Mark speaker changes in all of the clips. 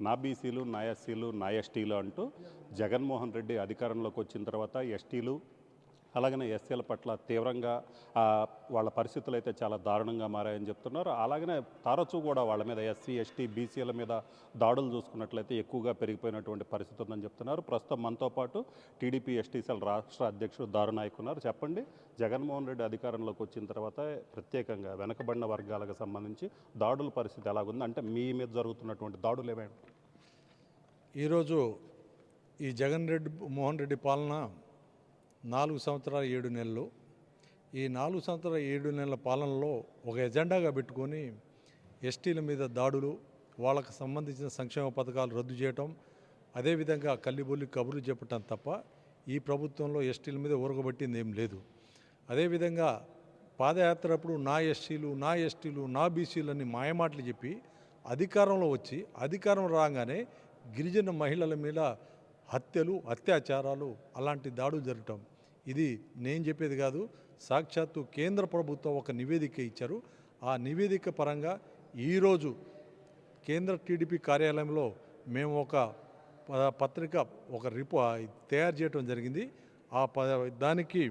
Speaker 1: నా బీసీలు, నా ఎస్సీలు, నా ఎస్టీలు అంటూ జగన్మోహన్ రెడ్డి అధికారంలోకి వచ్చిన తర్వాత ఎస్టీలు అలాగనే ఎస్సీల పట్ల తీవ్రంగా వాళ్ళ పరిస్థితులు అయితే చాలా దారుణంగా మారాయని చెప్తున్నారు. అలాగనే తరచూ కూడా వాళ్ళ మీద ఎస్సీ, ఎస్టీ, బీసీల మీద దాడులు చూసుకున్నట్లయితే ఎక్కువగా పెరిగిపోయినటువంటి పరిస్థితి ఉందని చెప్తున్నారు. ప్రస్తుతం మనతో పాటు టీడీపీ ఎస్టీసీఎల్ రాష్ట్ర అధ్యక్షుడు దారు నాయక్ ఉన్నారు. చెప్పండి, జగన్మోహన్ రెడ్డి అధికారంలోకి వచ్చిన తర్వాత ప్రత్యేకంగా వెనకబడిన వర్గాలకు సంబంధించి దాడుల పరిస్థితి ఎలాగుంది? అంటే మీ మీద జరుగుతున్నటువంటి దాడులు ఏమైనా?
Speaker 2: ఈరోజు ఈ మోహన్ రెడ్డి పాలన 4 సంవత్సరాలు 7 నెలలు. ఈ 4 సంవత్సరాల 7 నెలల పాలనలో ఒక ఎజెండాగా పెట్టుకొని ఎస్టీల మీద దాడులు, వాళ్ళకు సంబంధించిన సంక్షేమ పథకాలు రద్దు చేయటం, అదేవిధంగా కల్లిబొల్లి కబుర్లు చెప్పటం తప్ప ఈ ప్రభుత్వంలో ఎస్టీల మీద ఊరగబట్టింది ఏం లేదు. అదేవిధంగా పాదయాత్ర అప్పుడు నా ఎస్టీలు, నా ఎస్టీలు, నా బీసీలని మాయమాటలు చెప్పి అధికారంలో వచ్చి అధికారం రాగానే గిరిజన మహిళల మీద హత్యలు, అత్యాచారాలు, అలాంటి దాడులు జరగటం ఇది నేను చెప్పేది కాదు. సాక్షాత్తు కేంద్ర ప్రభుత్వం ఒక నివేదిక ఇచ్చారు. ఆ నివేదిక పరంగా ఈరోజు కేంద్ర టీడీపీ కార్యాలయంలో మేము ఒక పత్రిక తయారు చేయడం జరిగింది. దానికి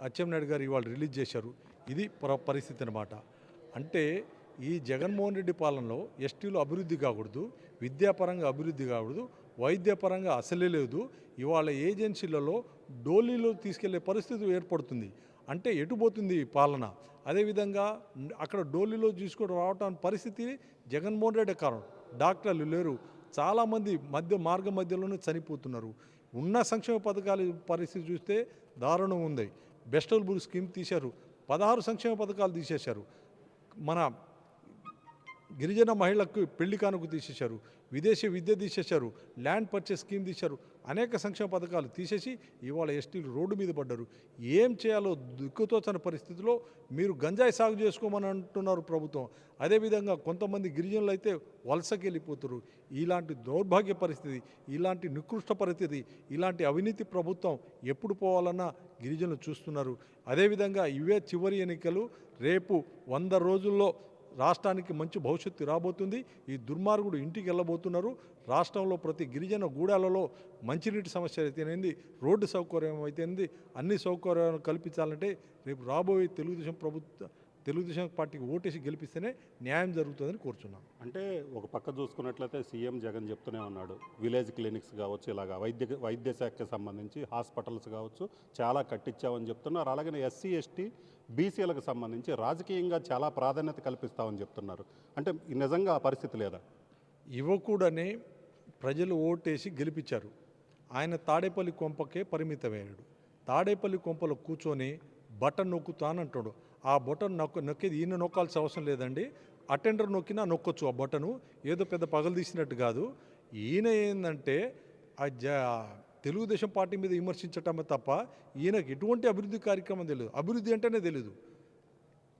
Speaker 2: అచ్చెన్నాయుడు గారు ఇవాళ రిలీజ్ చేశారు. ఇది పరిస్థితి అన్నమాట. అంటే ఈ జగన్మోహన్ రెడ్డి పాలనలో ఎస్టీలు అభివృద్ధి కాకూడదు, విద్యాపరంగా అభివృద్ధి కాకూడదు, వైద్యపరంగా అసలే లేదు. ఇవాళ ఏజెన్సీలలో డోలీలో తీసుకెళ్లే పరిస్థితి ఏర్పడుతుంది. అంటే ఎటుపోతుంది పాలన? అదేవిధంగా అక్కడ డోలీలో తీసుకొని రావటానికి పరిస్థితి జగన్మోహన్ రెడ్డి కారణం. డాక్టర్లు లేరు, చాలామంది మార్గ మధ్యలోనే చనిపోతున్నారు. ఉన్న సంక్షేమ పథకాల పరిస్థితి చూస్తే దారుణం ఉంది. బెస్టల్బుల్ స్కీమ్ తీశారు, 16 సంక్షేమ పథకాలు తీసేశారు. మన గిరిజన మహిళలకు పెళ్లి కానుక తీసేశారు, విదేశీ విద్య తీసేశారు, ల్యాండ్ పర్చేస్ స్కీమ్ తీశారు, అనేక సంక్షేమ పథకాలు తీసేసి ఇవాళ ఎస్టీలు రోడ్డు మీద పడ్డారు. ఏం చేయాలో దిక్కుతోచని పరిస్థితిలో మీరు గంజాయి సాగు చేసుకోమని అంటున్నారు ప్రభుత్వం. అదేవిధంగా కొంతమంది గిరిజనులు అయితే వలసకి వెళ్ళిపోతారు. ఇలాంటి దౌర్భాగ్య పరిస్థితి, ఇలాంటి నికృష్ట పరిస్థితి, ఇలాంటి అవినీతి ప్రభుత్వం ఎప్పుడు పోవాలన్నా గిరిజనులు చూస్తున్నారు. అదేవిధంగా ఇవే చివరి ఎన్నికలు. రేపు 100 రోజుల్లో రాష్ట్రానికి మంచి భవిష్యత్తు రాబోతుంది. ఈ దుర్మార్గుడు ఇంటికి వెళ్ళబోతున్నారు. రాష్ట్రంలో ప్రతి గిరిజన గూడాలలో మంచినీటి సమస్య అయితేనేది, రోడ్డు సౌకర్యం అయితేనేది, అన్ని సౌకర్యాలను కల్పించాలంటే రేపు రాబోయే తెలుగుదేశం పార్టీకి ఓటేసి గెలిపిస్తేనే న్యాయం జరుగుతుందని కోరుచున్నాం.
Speaker 1: అంటే ఒక పక్క చూసుకున్నట్లయితే సీఎం జగన్ చెప్తూనే ఉన్నాడు, విలేజ్ క్లినిక్స్ కావచ్చు, ఇలాగా వైద్య శాఖకి సంబంధించి హాస్పిటల్స్ కావచ్చు చాలా కట్టించామని చెప్తున్నారు. అలాగే ఎస్సీ, ఎస్టీ, బీసీలకు సంబంధించి రాజకీయంగా చాలా ప్రాధాన్యత కల్పిస్తామని చెప్తున్నారు. అంటే నిజంగా ఆ పరిస్థితి లేదా?
Speaker 2: యువకుడనే ప్రజలు ఓటేసి గెలిపించారు. ఆయన తాడేపల్లి కొంపకే పరిమితమయ్యాడు. తాడేపల్లి కొంపలో కూర్చొని బటన్ నొక్కుతానంటాడు. ఆ బటన్ నొక్కేది ఈయన నొక్కాల్సిన అవసరం లేదండి. అటెండర్ నొక్కినా నొక్కొచ్చు ఆ బటను. ఏదో పెద్ద పగలు తీసినట్టు కాదు. ఈయన ఏంటంటే తెలుగుదేశం పార్టీ మీద విమర్శించటమే తప్ప ఈయనకు ఎటువంటి అభివృద్ధి కార్యక్రమం తెలియదు. అభివృద్ధి అంటేనే తెలియదు.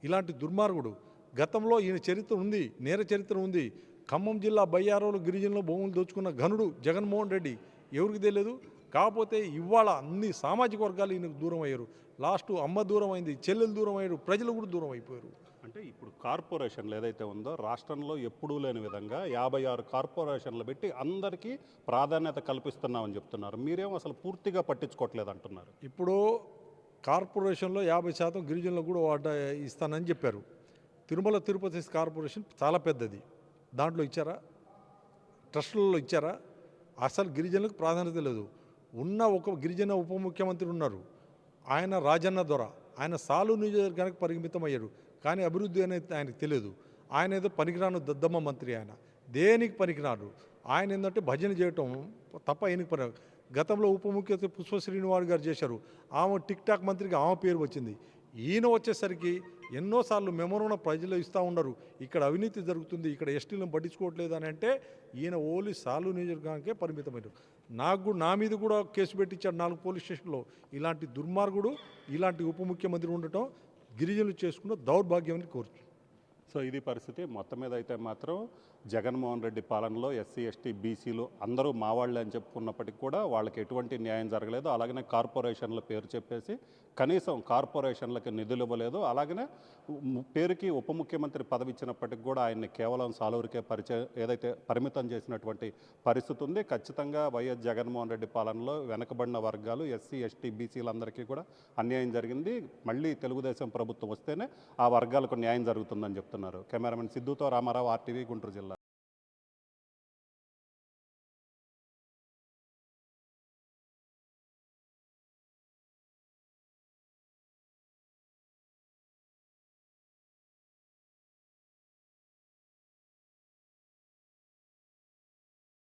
Speaker 2: ఇలాంటి దుర్మార్గుడు. గతంలో ఈయన చరిత్ర ఉంది, నేర చరిత్ర ఉంది. ఖమ్మం జిల్లా బయ్యారంలో గిరిజనుల భూములు దోచుకున్న ఘనుడు జగన్మోహన్ రెడ్డి. ఎవరికి తెలియదు? కాకపోతే ఇవాళ అన్ని సామాజిక వర్గాలు ఈయనకు దూరం అయ్యారు. లాస్ట్ అమ్మ దూరం అయింది, చెల్లెలు దూరం అయ్యారు, ప్రజలు కూడా దూరం అయిపోయారు.
Speaker 1: అంటే ఇప్పుడు కార్పొరేషన్లు ఏదైతే ఉందో రాష్ట్రంలో ఎప్పుడూ లేని విధంగా 56 కార్పొరేషన్లు పెట్టి అందరికీ ప్రాధాన్యత కల్పిస్తున్నామని చెప్తున్నారు. మీరేమో అసలు పూర్తిగా పట్టించుకోవట్లేదు అంటున్నారు.
Speaker 2: ఇప్పుడు కార్పొరేషన్లో 50% గిరిజనులకు కూడా వాటా ఇస్తానని చెప్పారు. తిరుమల తిరుపతి కార్పొరేషన్ చాలా పెద్దది. దాంట్లో ఇచ్చారా? ట్రస్టులలో ఇచ్చారా? అసలు గిరిజనులకు ప్రాధాన్యత లేదు. ఉన్న ఒక గిరిజన ఉప ముఖ్యమంత్రి ఉన్నారు, ఆయన రాజన్న దొర. ఆయన సాలు నియోజకవర్గానికి పరిమితం అయ్యాడు. కానీ అభివృద్ధి అనేది ఆయనకు తెలియదు. ఆయన ఏదో పనికిరాను దద్దమ్మ మంత్రి. ఆయన దేనికి పనికిరాడు. ఆయన ఏంటంటే భజన చేయటం తప్ప ఆయనకి గతంలో ఉప ముఖ్యమంత్రి పుష్ప శ్రీనివాస్ గారు చేశారు. ఆమె టిక్ టాక్ మంత్రికి ఆమె పేరు వచ్చింది. ఈయన వచ్చేసరికి ఎన్నోసార్లు మెమోరం ప్రజలు ఇస్తూ ఉన్నారు, ఇక్కడ అవినీతి జరుగుతుంది, ఇక్కడ ఎస్టీలను పట్టించుకోవట్లేదు అని. అంటే ఈయన ఓన్లీ సాలు నియోజకవర్గానికే పరిమితమైన. నా మీద కూడా కేసు పెట్టించాడు 4 పోలీస్ స్టేషన్లో. ఇలాంటి దుర్మార్గుడు, ఇలాంటి ఉప ముఖ్యమంత్రి ఉండటం గిరిజనులు చేసుకున్న దౌర్భాగ్యం అని కోరుచు.
Speaker 1: సో ఇది పరిస్థితి. మొత్తం మీద అయితే మాత్రం జగన్మోహన్ రెడ్డి పాలనలో ఎస్సీ ఎస్టీ బీసీలు అందరూ మా వాళ్ళే అని చెప్పుకున్నప్పటికీ కూడా వాళ్ళకి ఎటువంటి న్యాయం జరగలేదు. అలాగనే కార్పొరేషన్ల పేరు చెప్పేసి కనీసం కార్పొరేషన్లకి నిధులు ఇవ్వలేదు. అలాగనే పేరుకి ఉప ముఖ్యమంత్రి పదవి ఇచ్చినప్పటికి కూడా ఆయన్ని కేవలం సాలూరికే ఏదైతే పరిమితం చేసినటువంటి పరిస్థితి ఉంది. ఖచ్చితంగా వైఎస్ జగన్మోహన్ రెడ్డి పాలనలో వెనకబడిన వర్గాలు ఎస్సీ ఎస్టీ బీసీలందరికీ కూడా అన్యాయం జరిగింది. మళ్ళీ తెలుగుదేశం ప్రభుత్వం వస్తేనే ఆ వర్గాలకు న్యాయం జరుగుతుందని చెప్తున్నారు. కెమెరామెన్ సిద్ధుతో రామారావు, RTV, గుంటూరు జిల్లా.